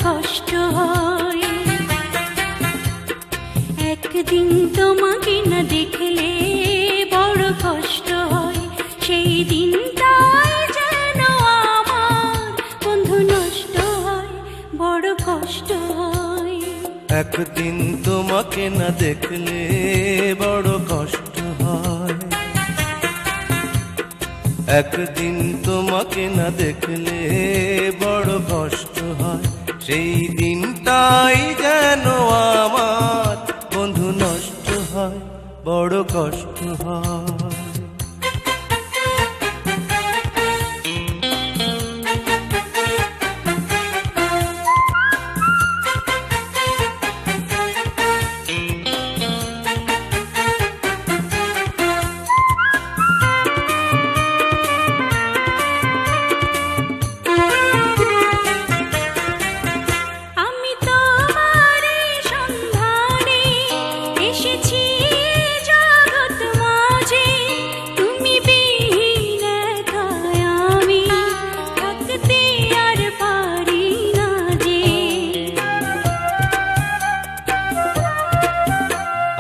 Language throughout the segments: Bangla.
কষ্ট হয়। একদিন তোমাকে না দেখলে বড় কষ্ট হয়, সেই দিনটাই যেন আমার বন্ধু নষ্ট হয়, বড় কষ্ট হয়। একদিন তোমাকে না দেখলে বড় কষ্ট হয়, একদিন তোমাকে না দেখলে বড় কষ্ট হয়, সেই দিনটাই যেন আমার বন্ধু নষ্ট হয়, বড় কষ্ট হয়।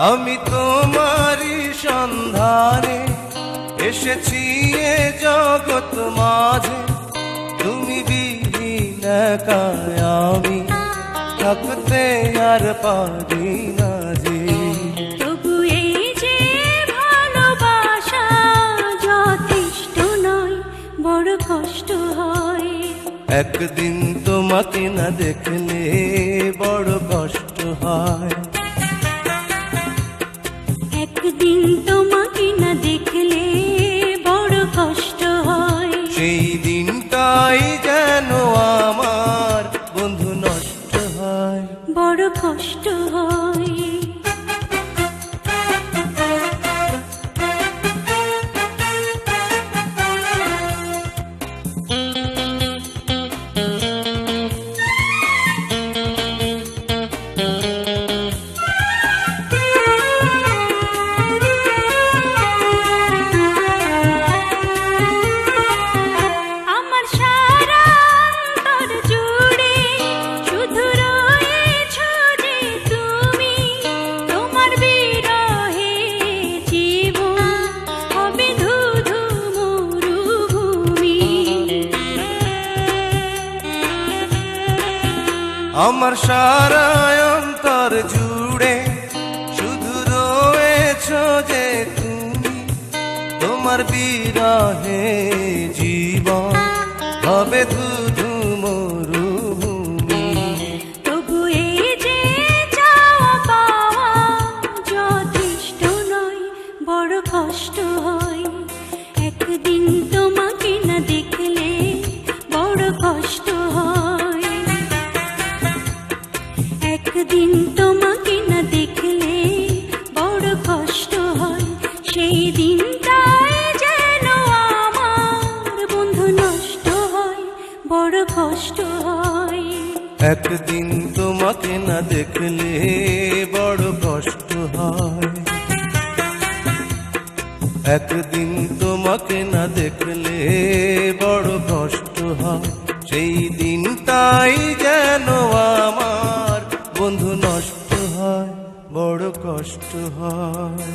আমি তোমারই সন্ধানে এসেছি এ জগৎ মাঝে, তুমি বিহীন একাই আমি থাকতে আর পারি না যে। তবু এই যে ভালোবাসা যথেষ্ট নয়, বড় কষ্ট হয়। একদিন তোমাকে না দেখলে বড় কষ্ট হয়, একদিন তোমাকে না দেখলে বড় কষ্ট হয়, সেই দিনটাই যেন আমার বন্ধু নষ্ট হয়, বড় কষ্ট হয়। আমার সারা অন্তর জুড়ে শুধু রয়েছো যে তুমি, তোমার বিরহে জীবন হবে ধুধু মরুভূমি। তবু এই যে চাওয়া পাওয়া যথেষ্ট নয়, বড় কষ্ট হয়। একদিন তোমাকে না দেখলে বড় কষ্ট হয়, একদিন তোমাকে না দেখলে বড় কষ্ট হয়, সেই দিনটাই যেন আমার বন্ধু নষ্ট হয়, বড় কষ্ট হয়। একদিন তোমাকে না দেখলে বড় কষ্ট হয়, একদিন তোমাকে না দেখলে বড় কষ্ট হয়, সেই দিনটাই যেন আমার বন্ধু নষ্ট হয়, বড় কষ্ট হয়।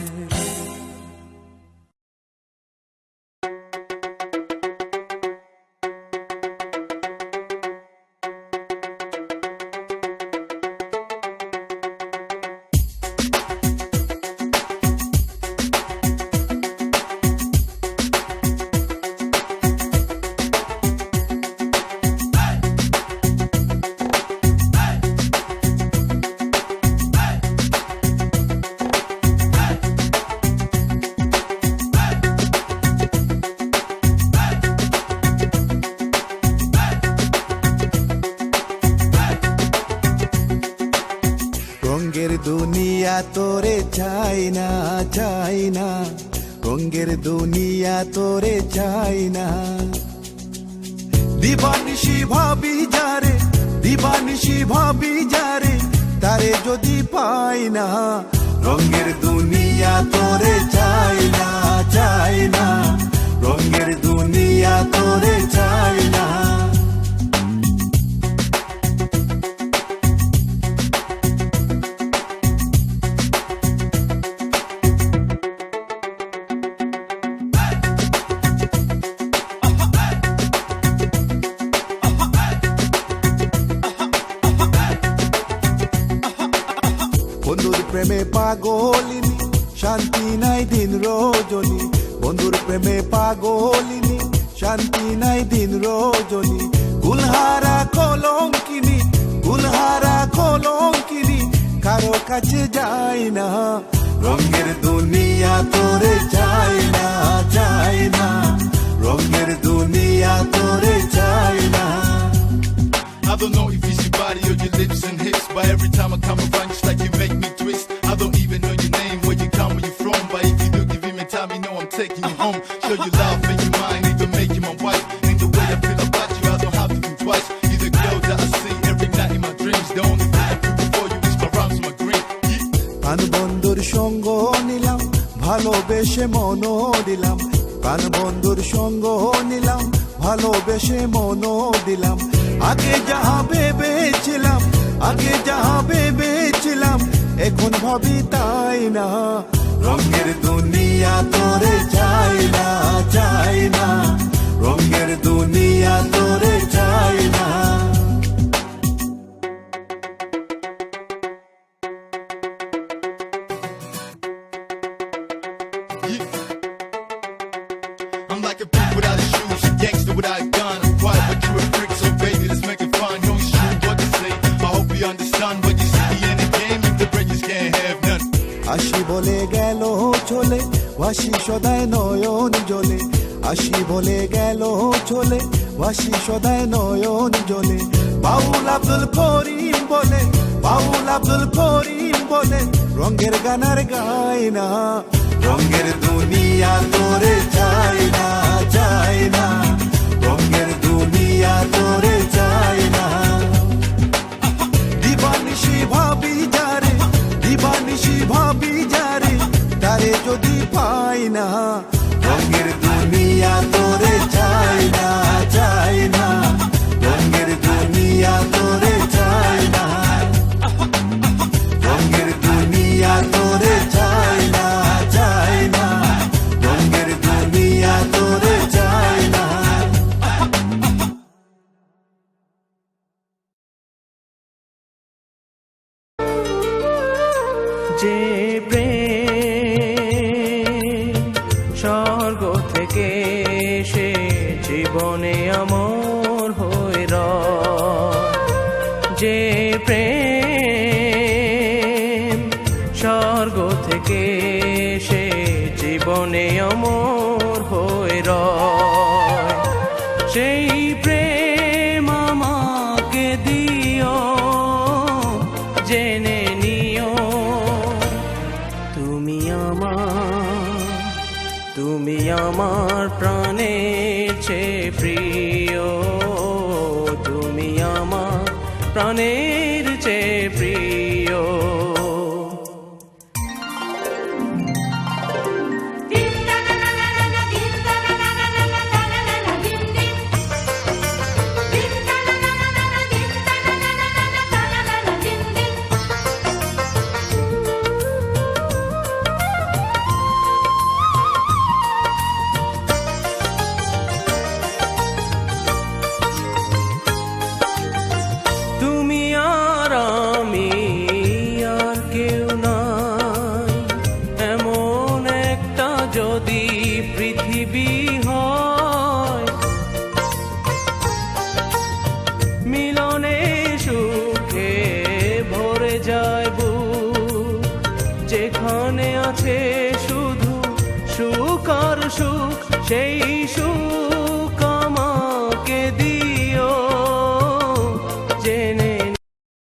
রঙের দুনিয়া তোরে চাই না, চাই না, রঙের দুনিয়া তোরে চাই না। দিবানিশি ভাবি যারে, দিবানিশি ভাবি যারে, তারে যদি পাই না। রঙের দুনিয়া তোরে চাই না, চাই না, রঙের দুনিয়া তোরে চাই না। প্রেমে পাগলিনী, শান্তি নাই দিন রজনী। বন্ধুর প্রেমে পাগলিনী, শান্তি নাই দিন রজনী। গুলহারা কলঙ্কিনী, গুলহারা কলঙ্কিনী, কারো কাছে যাই না। রঙের দুনিয়া তোরে চাই না, চাই না। রঙের দুনিয়া তোরে চাই না। I don't know if it's your body or your lips and hips, but every time I come around, just like you make me twist. I don't even know your name, where you come, where you from, but if you do give me time, you know I'm taking you home. Show you love, make you mine, even make you my wife. And the way I feel about you, I don't have to think twice. You're the girl that I see every night in my dreams. The only thing I feel before you is my rhymes, my green. প্রাণ বন্ধুর সঙ্গ নিলাম, ভালোবেসে মনও দিলাম। প্রাণ বন্ধুর সঙ্গ নিলাম, ভালোবেসে মনও দিলাম। আগে যাহা ভেবেছিলাম, আগে যাহা ভেবেছিলাম, এখন ভাবি তাই না। রঙের দুনিয়া তোরে চাই না, চাই না। রঙের দুনিয়া তোরে চাই না। I'm like a freak without his shoes, a gangster without a gun. I'm quiet, but you a freak, so baby, let's make it fun. You ain't sure what to say. I hope you understand, but you see in the game, if the bridges can't have none. আসি বলে গেল চলে, ভাসি সদায় নয়ন জলে। আসি বলে গেল চলে, ভাসি সদায় নয়ন জলে। বাউল আব্দুল করিম বলে, বাউল আব্দুল করিম বলে, রঙের গানার গাই না। রঙের দুনিয়া তোরে চাই না, চাই না। রঙের দুনিয়া তোরে চাই না। দিবানিশি ভাবি যারে, দিবানিশি ভাবি যারে, তারে যদি পাই না। রঙের দুনিয়া তোরে চাই না, চাই না। রঙের দুনিয়া তোরে চাই না। রঙের দুনিয়া তোরে চাই না, চাই না। রঙের দুনিয়া তোরে চাই না। যে প্রেম স্বর্গ থেকে সে জীবনে অমর হয়ে রয়। যে প্রেম স্বর্গ থেকে সে জীবনে অমর হয়ে রয়। সেই প্রেম আমাকে দিও, জেনে নিও তুমি আমার, তুমি আমার প্রাণের চেয়ে প্রিয়। তুমি আমার প্রাণের চেয়ে প্রিয়। তুমি আর আমি আর কেউ নাই, এমন একটা যদি পৃথিবী হয়। মিলনে সুখে ভরে যায় বুক, যেখানে আছে শুধু সুখ আর সুখ, সেই